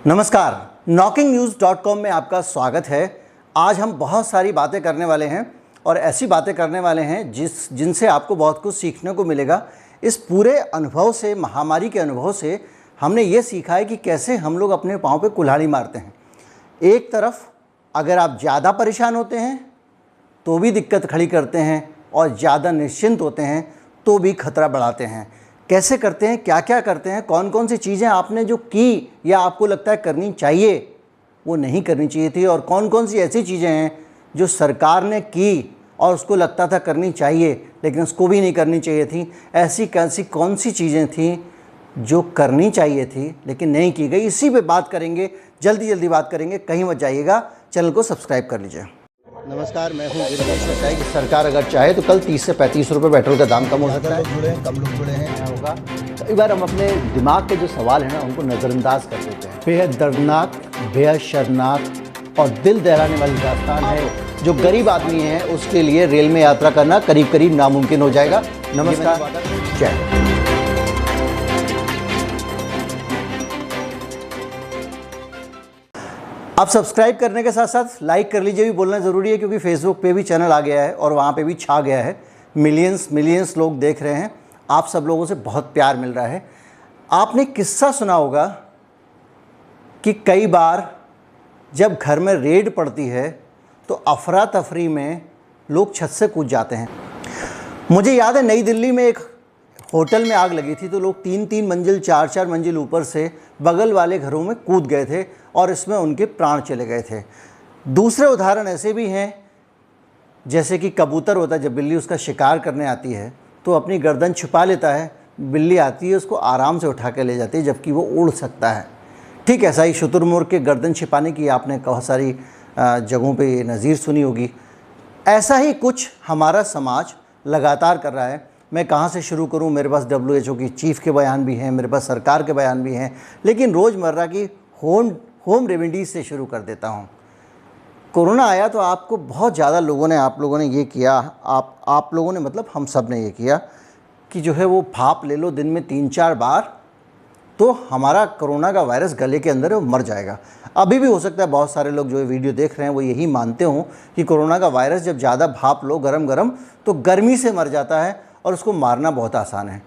नमस्कार, knocking-news.com में आपका स्वागत है। आज हम बहुत सारी बातें करने वाले हैं और ऐसी बातें करने वाले हैं जिनसे आपको बहुत कुछ सीखने को मिलेगा। इस पूरे अनुभव से, महामारी के अनुभव से हमने ये सीखा है कि कैसे हम लोग अपने पाँव पे कुल्हाड़ी मारते हैं। एक तरफ अगर आप ज़्यादा परेशान होते हैं तो भी दिक्कत खड़ी करते हैं और ज़्यादा निश्चिंत होते हैं तो भी खतरा बढ़ाते हैं। कैसे करते हैं, क्या क्या करते हैं, कौन कौन सी चीज़ें आपने जो की या आपको लगता है करनी चाहिए वो नहीं करनी चाहिए थी, और कौन कौन सी ऐसी चीज़ें हैं जो सरकार ने की और उसको लगता था करनी चाहिए लेकिन उसको भी नहीं करनी चाहिए थी। ऐसी कौन सी चीज़ें थी जो करनी चाहिए थी लेकिन नहीं की गई, इसी पे बात करेंगे। जल्दी बात करेंगे, कहीं मत जाइएगा, चैनल को सब्सक्राइब कर लीजिए। नमस्कार, मैं हूँ गिरीश। बताइए कि सरकार अगर चाहे तो कल 30 से 35 रुपये पेट्रोल का दाम कम हो सकता है। जुड़े हैं, कम लोग जुड़े हैं, होगा। कई बार हम अपने दिमाग के जो सवाल हैं ना उनको नज़रअंदाज कर देते हैं। बेहद दर्दनाक, बेहद शर्मनाक और दिल दहलाने वाली दास्तान है। जो गरीब आदमी है उसके लिए रेल में यात्रा करना करीब करीब नामुमकिन हो जाएगा। नमस्कार, जय। आप सब्सक्राइब करने के साथ साथ लाइक कर लीजिए, भी बोलना ज़रूरी है क्योंकि फेसबुक पे भी चैनल आ गया है और वहाँ पे भी छा गया है। मिलियंस लोग देख रहे हैं। आप सब लोगों से बहुत प्यार मिल रहा है। आपने किस्सा सुना होगा कि कई बार जब घर में रेड पड़ती है तो अफरा तफरी में लोग छत से कूद जाते हैं। मुझे याद है नई दिल्ली में एक होटल में आग लगी थी तो लोग 3-3 मंजिल 4-4 मंजिल ऊपर से बगल वाले घरों में कूद गए थे और इसमें उनके प्राण चले गए थे। दूसरे उदाहरण ऐसे भी हैं, जैसे कि कबूतर होता है, जब बिल्ली उसका शिकार करने आती है तो अपनी गर्दन छुपा लेता है, बिल्ली आती है उसको आराम से उठा के ले जाती है जबकि वो उड़ सकता है। ठीक ऐसा ही शुतुरमुर्ग के गर्दन छिपाने की आपने बहुत सारी जगहों पे ये नज़ीर सुनी होगी। ऐसा ही कुछ हमारा समाज लगातार कर रहा है। मैं कहाँ से शुरू करूँ? मेरे पास WHO की चीफ़ के बयान भी हैं, मेरे पास सरकार के बयान भी हैं, लेकिन रोज़मर्रा की होम रेमेडीज़ से शुरू कर देता हूँ। कोरोना आया तो आपको बहुत ज़्यादा आप लोगों ने ये किया, आप लोगों ने मतलब हम सब ने ये किया कि जो है वो भाप ले लो दिन में 3-4 बार तो हमारा कोरोना का वायरस गले के अंदर है, वो मर जाएगा। अभी भी हो सकता है बहुत सारे लोग जो वीडियो देख रहे हैं वो यही मानते हों कि कोरोना का वायरस जब ज़्यादा भाप लो गरम तो गर्मी से मर जाता है और उसको मारना बहुत आसान है।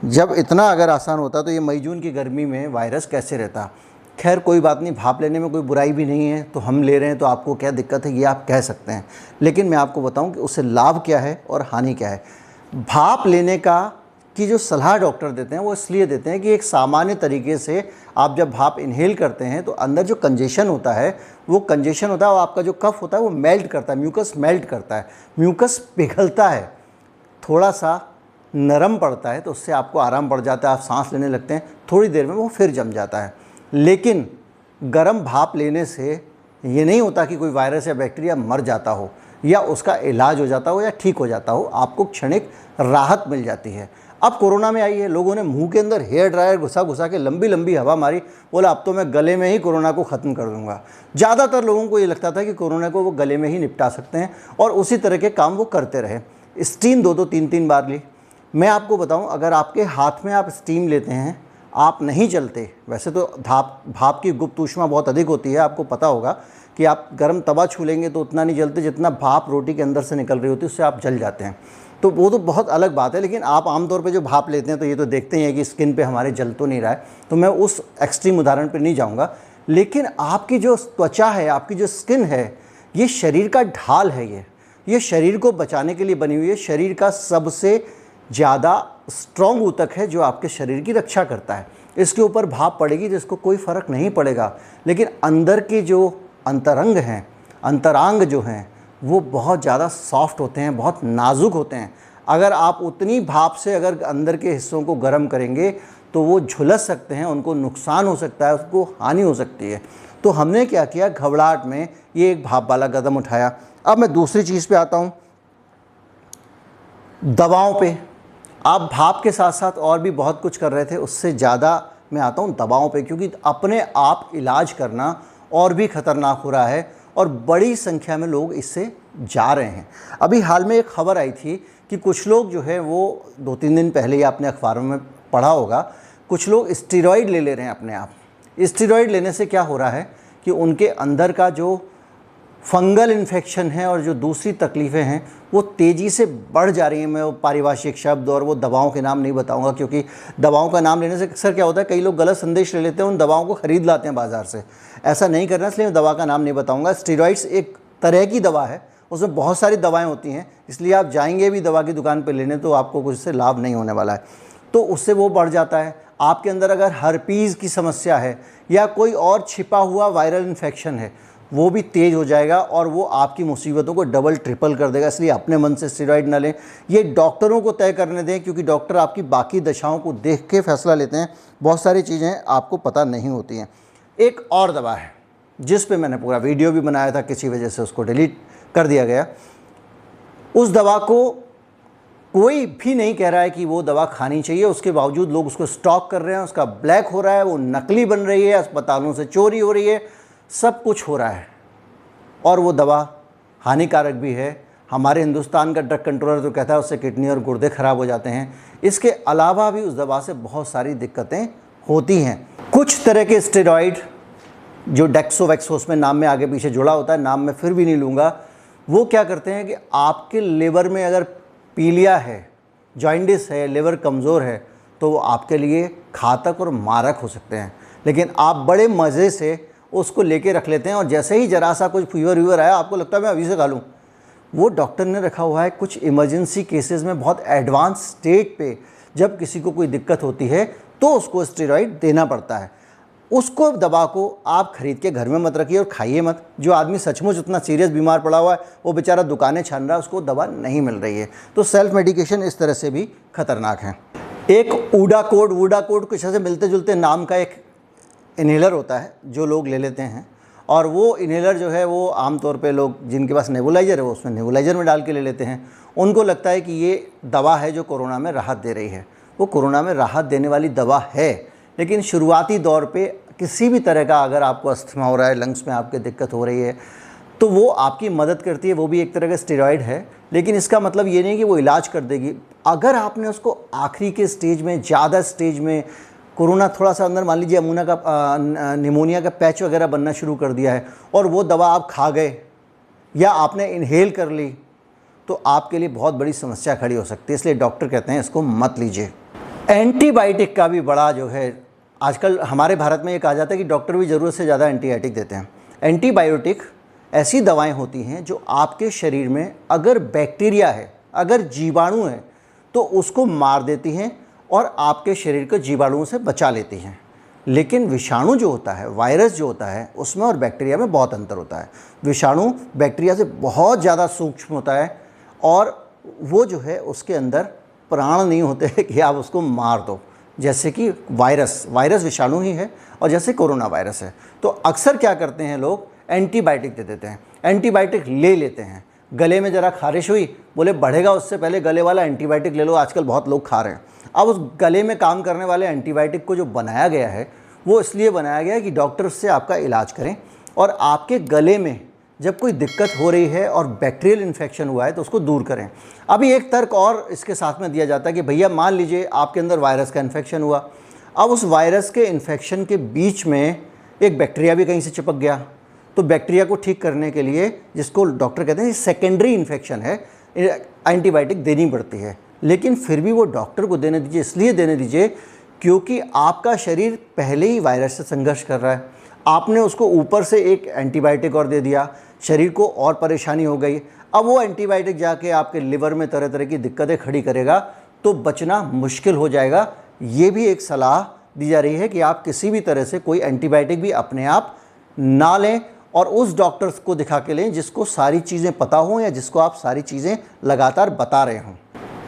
जब इतना अगर आसान होता तो ये मई जून की गर्मी में वायरस कैसे रहता। खैर कोई बात नहीं, भाप लेने में कोई बुराई भी नहीं है, तो हम ले रहे हैं तो आपको क्या दिक्कत है ये आप कह सकते हैं, लेकिन मैं आपको बताऊं कि उससे लाभ क्या है और हानि क्या है। भाप लेने की जो सलाह डॉक्टर देते हैं वो इसलिए देते हैं कि एक सामान्य तरीके से आप जब भाप इन्हेल करते हैं तो अंदर जो कंजेशन होता है वो और आपका जो कफ होता है वो मेल्ट करता है, म्यूकस मेल्ट करता है, म्यूकस पिघलता है, थोड़ा सा नरम पड़ता है तो उससे आपको आराम पड़ जाता है, आप सांस लेने लगते हैं, थोड़ी देर में वो फिर जम जाता है। लेकिन गर्म भाप लेने से ये नहीं होता कि कोई वायरस या बैक्टीरिया मर जाता हो या उसका इलाज हो जाता हो या ठीक हो जाता हो, आपको क्षणिक राहत मिल जाती है। अब कोरोना में आई है, लोगों ने मुंह के अंदर हेयर ड्रायर घुसा के लंबी हवा मारी, बोला अब तो मैं गले में ही कोरोना को ख़त्म कर दूंगा। ज़्यादातर लोगों को ये लगता था कि कोरोना को वो गले में ही निपटा सकते हैं और उसी तरह के काम वो करते रहे। स्टीम 2-2 3-3 बार ली। मैं आपको बताऊं, अगर आपके हाथ में आप स्टीम लेते हैं, आप नहीं जलते। वैसे तो भाप की गुप्त ऊष्मा बहुत अधिक होती है, आपको पता होगा कि आप गर्म तवा छू लेंगे तो उतना नहीं जलते जितना भाप रोटी के अंदर से निकल रही होती है, उससे आप जल जाते हैं। तो वो तो बहुत अलग बात है, लेकिन आप आमतौर पे जो भाप लेते हैं तो ये तो देखते ही हैं कि स्किन पे हमारे जल तो नहीं रहा है, तो मैं उस एक्सट्रीम उदाहरण पर नहीं जाऊँगा। लेकिन आपकी जो त्वचा है, आपकी जो स्किन है, ये शरीर का ढाल है। ये शरीर को बचाने के लिए बनी हुई है। शरीर का सबसे ज़्यादा स्ट्रॉन्ग ऊतक है जो आपके शरीर की रक्षा करता है। इसके ऊपर भाप पड़ेगी तो इसको कोई फ़र्क नहीं पड़ेगा, लेकिन अंदर के जो अंतरांग जो हैं वो बहुत ज़्यादा सॉफ्ट होते हैं, बहुत नाजुक होते हैं। अगर आप उतनी भाप से अगर अंदर के हिस्सों को गर्म करेंगे तो वो झुलस सकते हैं, उनको नुकसान हो सकता है, उसको हानि हो सकती है। तो हमने क्या किया, घबराहट में ये एक भाप वाला कदम उठाया। अब मैं दूसरी चीज़ पे आता हूँ, दवाओं पे। आप भाप के साथ साथ और भी बहुत कुछ कर रहे थे, उससे ज़्यादा मैं आता हूँ दवाओं पे, क्योंकि अपने आप इलाज करना और भी ख़तरनाक हो रहा है और बड़ी संख्या में लोग इससे जा रहे हैं। अभी हाल में एक खबर आई थी कि कुछ लोग जो है वो 2-3 दिन पहले ही आपने अखबारों में पढ़ा होगा, कुछ लोग स्टेरॉइड ले रहे हैं अपने आप। स्टेरॉइड लेने से क्या हो रहा है कि उनके अंदर का जो फंगल इन्फेक्शन है और जो दूसरी तकलीफ़ें हैं वो तेज़ी से बढ़ जा रही हैं। मैं वो पारिभाषिक शब्द और वो दवाओं के नाम नहीं बताऊंगा, क्योंकि दवाओं का नाम लेने से अक्सर क्या होता है, कई लोग गलत संदेश ले लेते हैं, उन दवाओं को ख़रीद लाते हैं बाज़ार से। ऐसा नहीं करना, इसलिए मैं दवा का नाम नहीं बताऊँगा। स्टेरॉइड्स एक तरह की दवा है, उसमें बहुत सारी दवाएँ होती हैं, इसलिए आप जाएंगे भी दवा की दुकान पर लेने तो आपको कुछ से लाभ नहीं होने वाला है, तो उससे वो बढ़ जाता है। आपके अंदर अगर हर्पीज़ की समस्या है या कोई और छिपा हुआ वायरल इन्फेक्शन है, वो भी तेज़ हो जाएगा और वो आपकी मुसीबतों को डबल ट्रिपल कर देगा। इसलिए अपने मन से स्टेरॉइड ना लें, ये डॉक्टरों को तय करने दें, क्योंकि डॉक्टर आपकी बाकी दशाओं को देख के फैसला लेते हैं। बहुत सारी चीज़ें आपको पता नहीं होती हैं। एक और दवा है जिस पे मैंने पूरा वीडियो भी बनाया था, किसी वजह से उसको डिलीट कर दिया गया। उस दवा को कोई भी नहीं कह रहा है कि वो दवा खानी चाहिए, उसके बावजूद लोग उसको स्टॉक कर रहे हैं, उसका ब्लैक हो रहा है, वो नकली बन रही है, अस्पतालों से चोरी हो रही है, सब कुछ हो रहा है और वो दवा हानिकारक भी है। हमारे हिंदुस्तान का ड्रग कंट्रोलर तो कहता है उससे किडनी और गुर्दे ख़राब हो जाते हैं। इसके अलावा भी उस दवा से बहुत सारी दिक्कतें होती हैं। कुछ तरह के स्टेरॉइड जो डेक्सोवैक्सोस में नाम में आगे पीछे जुड़ा होता है, नाम मैं फिर भी नहीं लूँगा, वो क्या करते हैं कि आपके लिवर में अगर पीलिया है, जॉइंडिस है, लिवर कमज़ोर है, तो वो आपके लिए घातक और मारक हो सकते हैं। लेकिन आप बड़े मज़े से उसको लेके रख लेते हैं और जैसे ही जरा सा कुछ फीवर वीवर आया, आपको लगता है मैं अभी से खा लूँ। वो डॉक्टर ने रखा हुआ है कुछ इमरजेंसी केसेस में, बहुत एडवांस स्टेज पे जब किसी को कोई दिक्कत होती है तो उसको स्टेरॉइड देना पड़ता है। उसको दवा को आप खरीद के घर में मत रखिए और खाइए मत। जो आदमी सचमुच उतना सीरियस बीमार पड़ा हुआ है, वो बेचारा दुकानें छान रहा है, उसको दवा नहीं मिल रही है। तो सेल्फ मेडिकेशन इस तरह से भी खतरनाक है। एक वुडाकोड कुछ ऐसे मिलते जुलते नाम का एक इन्हेलर होता है जो लोग ले लेते हैं, और वो इन्हेलर जो है वो आमतौर पे लोग जिनके पास नेबुलाइज़र है वो उसमें नेबुलाइज़र में डाल के ले लेते हैं। उनको लगता है कि ये दवा है जो कोरोना में राहत दे रही है। वो कोरोना में राहत देने वाली दवा है, लेकिन शुरुआती दौर पे किसी भी तरह का अगर आपको अस्थमा हो रहा है, लंग्स में आपके दिक्कत हो रही है, तो वो आपकी मदद करती है। वो भी एक तरह का स्टेरॉइड है, लेकिन इसका मतलब ये नहीं कि वो इलाज कर देगी। अगर आपने उसको आखिरी के स्टेज में, ज़्यादा स्टेज में, कोरोना थोड़ा सा अंदर, मान लीजिए निमोनिया का पैच वगैरह बनना शुरू कर दिया है और वो दवा आप खा गए या आपने इनहेल कर ली, तो आपके लिए बहुत बड़ी समस्या खड़ी हो सकती है। इसलिए डॉक्टर कहते हैं इसको मत लीजिए। एंटीबायोटिक का भी बड़ा जो है आजकल हमारे भारत में ये कहा जाता है कि डॉक्टर भी ज़रूरत से ज़्यादा एंटीबायोटिक देते हैं। एंटीबायोटिक ऐसी दवाएं होती हैं जो आपके शरीर में अगर बैक्टीरिया है, अगर जीवाणु है, तो उसको मार देती हैं और आपके शरीर को जीवाणुओं से बचा लेती हैं। लेकिन विषाणु जो होता है, वायरस जो होता है, उसमें और बैक्टीरिया में बहुत अंतर होता है। विषाणु बैक्टीरिया से बहुत ज़्यादा सूक्ष्म होता है और वो जो है उसके अंदर प्राण नहीं होते हैं कि आप उसको मार दो। जैसे कि वायरस विषाणु ही है और जैसे कोरोना वायरस है। तो अक्सर क्या करते हैं लोग, एंटीबायोटिक दे देते हैं, एंटीबायोटिक ले लेते हैं। गले में ज़रा खारिश हुई, बोले बढ़ेगा, उससे पहले गले वाला एंटीबायोटिक ले लो। आजकल बहुत लोग खा रहे हैं। अब उस गले में काम करने वाले एंटीबायोटिक को जो बनाया गया है वो इसलिए बनाया गया है कि डॉक्टर उससे आपका इलाज करें और आपके गले में जब कोई दिक्कत हो रही है और बैक्टीरियल इन्फेक्शन हुआ है तो उसको दूर करें। अभी एक तर्क और इसके साथ में दिया जाता है कि भैया मान लीजिए आपके अंदर वायरस का इन्फेक्शन हुआ, अब उस वायरस के इन्फेक्शन के बीच में एक बैक्टीरिया भी कहीं से चिपक गया, तो बैक्टीरिया को ठीक करने के लिए, जिसको डॉक्टर कहते हैं सेकेंडरी इन्फेक्शन है, एंटीबायोटिक देनी पड़ती है। लेकिन फिर भी वो डॉक्टर को देने दीजिए, इसलिए देने दीजिए क्योंकि आपका शरीर पहले ही वायरस से संघर्ष कर रहा है। आपने उसको ऊपर से एक एंटीबायोटिक और दे दिया, शरीर को और परेशानी हो गई। अब वो एंटीबायोटिक जाके आपके लिवर में तरह तरह की दिक्कतें खड़ी करेगा तो बचना मुश्किल हो जाएगा। ये भी एक सलाह दी जा रही है कि आप किसी भी तरह से कोई एंटीबायोटिक भी अपने आप ना लें और उस डॉक्टर को दिखा के लें जिसको सारी चीज़ें पता हों या जिसको आप सारी चीज़ें लगातार बता रहे हों।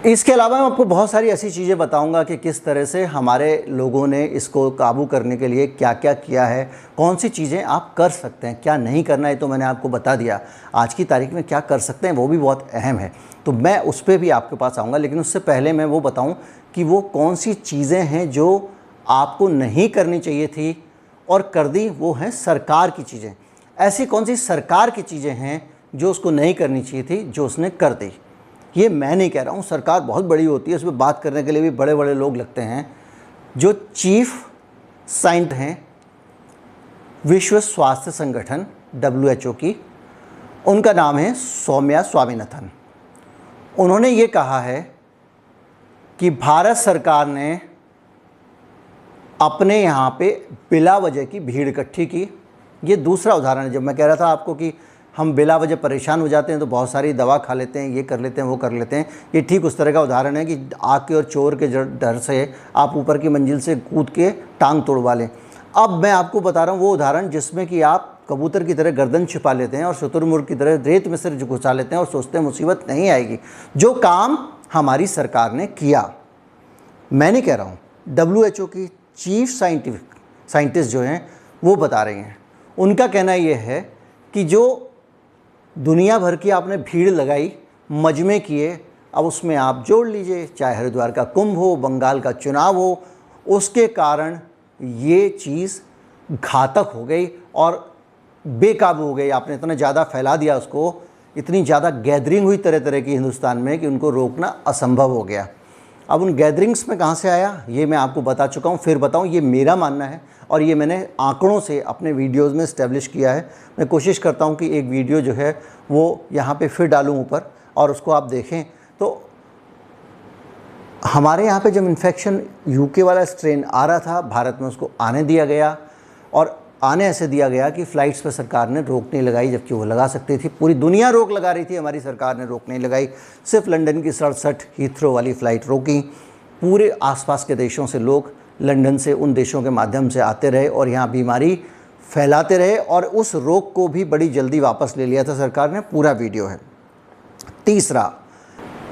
इसके अलावा मैं आपको बहुत सारी ऐसी चीज़ें बताऊंगा कि किस तरह से हमारे लोगों ने इसको काबू करने के लिए क्या क्या किया है, कौन सी चीज़ें आप कर सकते हैं, क्या नहीं करना है तो मैंने आपको बता दिया। आज की तारीख में क्या कर सकते हैं वो भी बहुत अहम है, तो मैं उस पर भी आपके पास आऊँगा। लेकिन उससे पहले मैं वो बताऊँ कि वो कौन सी चीज़ें हैं जो आपको नहीं करनी चाहिए थी और कर दी, वो हैं सरकार की चीज़ें। ऐसी कौन सी सरकार की चीज़ें हैं जो उसको नहीं करनी चाहिए थी जो उसने कर दी। ये मैं नहीं कह रहा हूँ, सरकार बहुत बड़ी होती है, उसमें बात करने के लिए भी बड़े बड़े लोग लगते हैं। जो चीफ साइंट हैं विश्व स्वास्थ्य संगठन WHO की, उनका नाम है सौम्या स्वामीनाथन। उन्होंने ये कहा है कि भारत सरकार ने अपने यहाँ पे बिला वजह की भीड़ इकट्ठी की। ये दूसरा उदाहरण है। जब मैं कह रहा था आपको कि हम बिला वजह परेशान हो जाते हैं तो बहुत सारी दवा खा लेते हैं, ये कर लेते हैं, वो कर लेते हैं, ये ठीक उस तरह का उदाहरण है कि आग के और चोर के डर से आप ऊपर की मंजिल से कूद के टांग तोड़वा लें। अब मैं आपको बता रहा हूँ वो उदाहरण जिसमें कि आप कबूतर की तरह गर्दन छिपा लेते हैं और शुतुरमुर्ग की तरह रेत में सिर घुसा लेते हैं और सोचते हैं मुसीबत नहीं आएगी। जो काम हमारी सरकार ने किया, मैं नहीं कह रहा हूँ, WHO की चीफ साइंटिस्ट जो हैं वो बता रहे हैं। उनका कहना ये है कि जो दुनिया भर की आपने भीड़ लगाई, मजमे किए, अब उसमें आप जोड़ लीजिए चाहे हरिद्वार का कुंभ हो, बंगाल का चुनाव हो, उसके कारण ये चीज़ घातक हो गई और बेकाबू हो गई। आपने इतना ज़्यादा फैला दिया उसको, इतनी ज़्यादा गैदरिंग हुई तरह तरह की हिंदुस्तान में कि उनको रोकना असंभव हो गया। अब उन गैदरिंग्स में कहाँ से आया ये मैं आपको बता चुका हूँ, फिर बताऊँ। ये मेरा मानना है और ये मैंने आंकड़ों से अपने वीडियोस में इस्टेब्लिश किया है। मैं कोशिश करता हूँ कि एक वीडियो जो है वो यहाँ पे फिर डालूँ ऊपर और उसको आप देखें। तो हमारे यहाँ पे जब इन्फेक्शन UK वाला स्ट्रेन आ रहा था, भारत में उसको आने दिया गया और आने ऐसे दिया गया कि फ़्लाइट्स पर सरकार ने रोक नहीं लगाई, जबकि वो लगा सकती थी। पूरी दुनिया रोक लगा रही थी, हमारी सरकार ने रोक नहीं लगाई। सिर्फ लंदन की 67 हीथ्रो वाली फ़्लाइट रोकी। पूरे आसपास के देशों से लोग लंदन से उन देशों के माध्यम से आते रहे और यहाँ बीमारी फैलाते रहे और उस रोक को भी बड़ी जल्दी वापस ले लिया था सरकार ने। पूरा वीडियो है। तीसरा,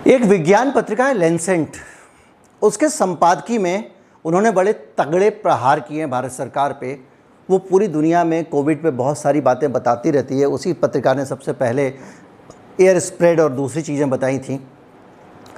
एक विज्ञान पत्रिका है लैंसेट, उसके संपादकीय में उन्होंने बड़े तगड़े प्रहार किए हैं भारत सरकार पे। वो पूरी दुनिया में कोविड पे बहुत सारी बातें बताती रहती है। उसी पत्रिका ने सबसे पहले एयर स्प्रेड और दूसरी चीज़ें बताई थी।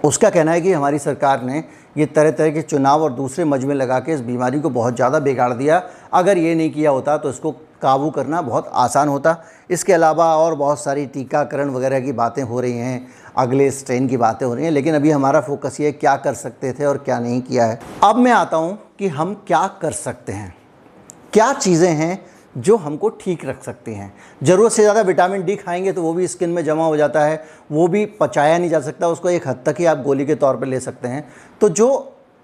उसका कहना है कि हमारी सरकार ने ये तरह तरह के चुनाव और दूसरे मजमे लगा के इस बीमारी को बहुत ज़्यादा बिगाड़ दिया। अगर ये नहीं किया होता तो इसको काबू करना बहुत आसान होता। इसके अलावा और बहुत सारी टीकाकरण वगैरह की बातें हो रही हैं, अगले स्ट्रेन की बातें हो रही हैं, लेकिन अभी हमारा फोकस ये क्या कर सकते थे और क्या नहीं किया है। अब मैं आता हूँ कि हम क्या कर सकते हैं, क्या चीज़ें हैं जो हमको ठीक रख सकती हैं। ज़रूरत से ज़्यादा विटामिन D खाएंगे तो वो भी स्किन में जमा हो जाता है, वो भी पचाया नहीं जा सकता, उसको एक हद तक ही आप गोली के तौर पर ले सकते हैं। तो जो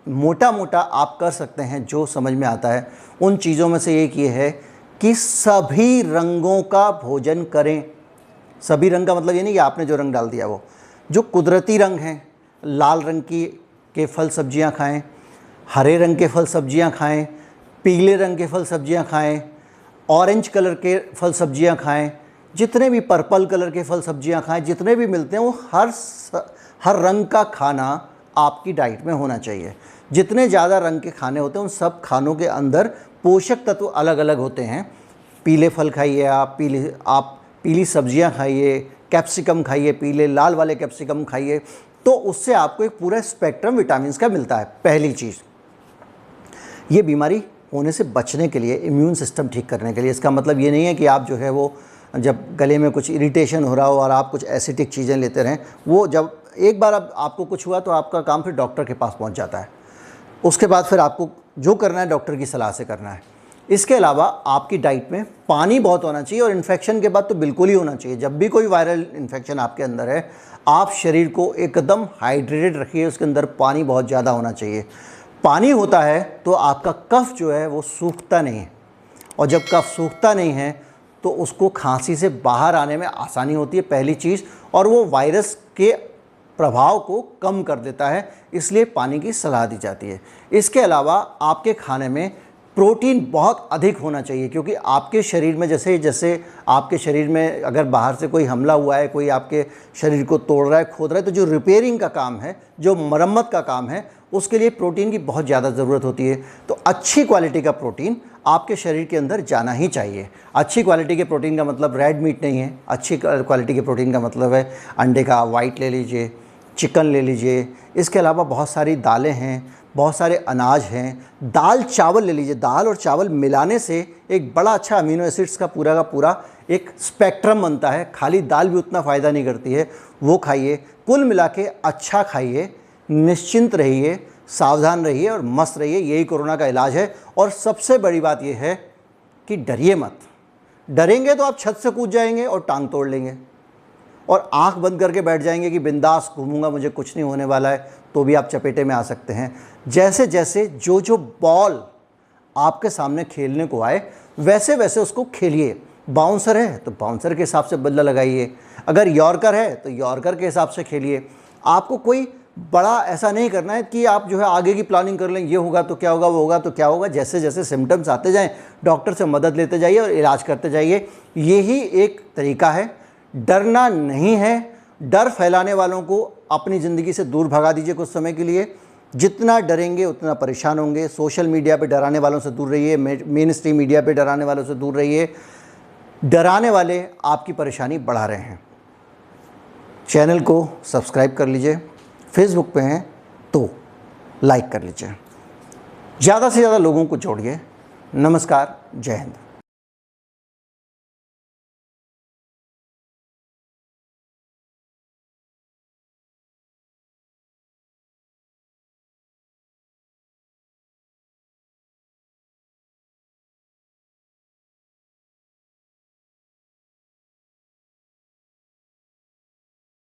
मोटा मोटा आप कर सकते हैं, जो समझ में आता है, उन चीज़ों में से एक ये है कि सभी रंगों का भोजन करें। सभी रंग का मतलब ये नहीं कि आपने जो रंग डाल दिया वो, जो कुदरती रंग हैं, लाल रंग के फल सब्जियां खाएं, हरे रंग के फल सब्जियां खाएं, पीले रंग के फल सब्जियां खाएं, ऑरेंज कलर के फल सब्जियां खाएं, जितने भी पर्पल कलर के फल सब्जियां खाएं, जितने भी मिलते हैं वो हर रंग का खाना आपकी डाइट में होना चाहिए। जितने ज़्यादा रंग के खाने होते हैं उन सब खानों के अंदर पोषक तत्व अलग अलग होते हैं। पीले फल खाइए, आप पीली सब्जियां खाइए, कैप्सिकम खाइए, पीले लाल वाले कैप्सिकम खाइए, तो उससे आपको एक पूरा स्पेक्ट्रम विटामिन का मिलता है। पहली चीज़, ये बीमारी होने से बचने के लिए, इम्यून सिस्टम ठीक करने के लिए। इसका मतलब ये नहीं है कि आप जो है वो जब गले में कुछ इरिटेशन हो रहा हो और आप कुछ एसिडिक चीज़ें लेते रहें। वो जब एक बार अब आपको कुछ हुआ तो आपका काम फिर डॉक्टर के पास पहुंच जाता है। उसके बाद फिर आपको जो करना है डॉक्टर की सलाह से करना है। इसके अलावा आपकी डाइट में पानी बहुत होना चाहिए और इन्फेक्शन के बाद तो बिल्कुल ही होना चाहिए। जब भी कोई वायरल इन्फेक्शन आपके अंदर है, आप शरीर को एकदम हाइड्रेटेड रखिए, उसके अंदर पानी बहुत ज़्यादा होना चाहिए। पानी होता है तो आपका कफ जो है वो सूखता नहीं है, और जब कफ सूखता नहीं है तो उसको खांसी से बाहर आने में आसानी होती है, पहली चीज़, और वो वायरस के प्रभाव को कम कर देता है, इसलिए पानी की सलाह दी जाती है। इसके अलावा आपके खाने में प्रोटीन बहुत अधिक होना चाहिए, क्योंकि आपके शरीर में जैसे जैसे आपके शरीर में अगर बाहर से कोई हमला हुआ है, कोई आपके शरीर को तोड़ रहा है, खोद रहा है, तो जो रिपेयरिंग का काम है, जो मरम्मत का काम है, उसके लिए प्रोटीन की बहुत ज़्यादा ज़रूरत होती है। तो अच्छी क्वालिटी का प्रोटीन आपके शरीर के अंदर जाना ही चाहिए। अच्छी क्वालिटी के प्रोटीन का मतलब रेड मीट नहीं है। अच्छी क्वालिटी के प्रोटीन का मतलब है अंडे का वाइट ले लीजिए, चिकन ले लीजिए। इसके अलावा बहुत सारी दालें हैं, बहुत सारे अनाज हैं, दाल चावल ले लीजिए। दाल और चावल मिलाने से एक बड़ा अच्छा अमीनो एसिड्स का पूरा एक स्पेक्ट्रम बनता है। खाली दाल भी उतना फ़ायदा नहीं करती है, वो खाइए। कुल मिला के अच्छा खाइए, निश्चिंत रहिए, सावधान रहिए और मस्त रहिए। यही कोरोना का इलाज है। और सबसे बड़ी बात यह है कि डरिए मत। डरेंगे तो आप छत से कूद जाएंगे और टांग तोड़ लेंगे, और आंख बंद करके बैठ जाएंगे कि बिंदास घूमूंगा, मुझे कुछ नहीं होने वाला है, तो भी आप चपेटे में आ सकते हैं। जैसे जैसे जो जो बॉल आपके सामने खेलने को आए वैसे वैसे उसको खेलिए। बाउंसर है तो बाउंसर के हिसाब से बल्ला लगाइए, अगर यॉर्कर है तो यॉर्कर के हिसाब से खेलिए। आपको कोई बड़ा ऐसा नहीं करना है कि आप जो है आगे की प्लानिंग कर लें, ये होगा तो क्या होगा, वो होगा तो क्या होगा। जैसे जैसे सिम्टम्स आते जाएं डॉक्टर से मदद लेते जाइए और इलाज करते जाइए। यही एक तरीका है, डरना नहीं है। डर फैलाने वालों को अपनी ज़िंदगी से दूर भगा दीजिए कुछ समय के लिए। जितना डरेंगे उतना परेशान होंगे। सोशल मीडिया पे डराने वालों से दूर रहिए, मेन स्ट्रीम मीडिया पे डराने वालों से दूर रहिए। डराने वाले आपकी परेशानी बढ़ा रहे हैं। चैनल को सब्सक्राइब कर लीजिए, फेसबुक पे हैं तो लाइक कर लीजिए, ज़्यादा से ज़्यादा लोगों को जोड़िए। नमस्कार, जय हिंद।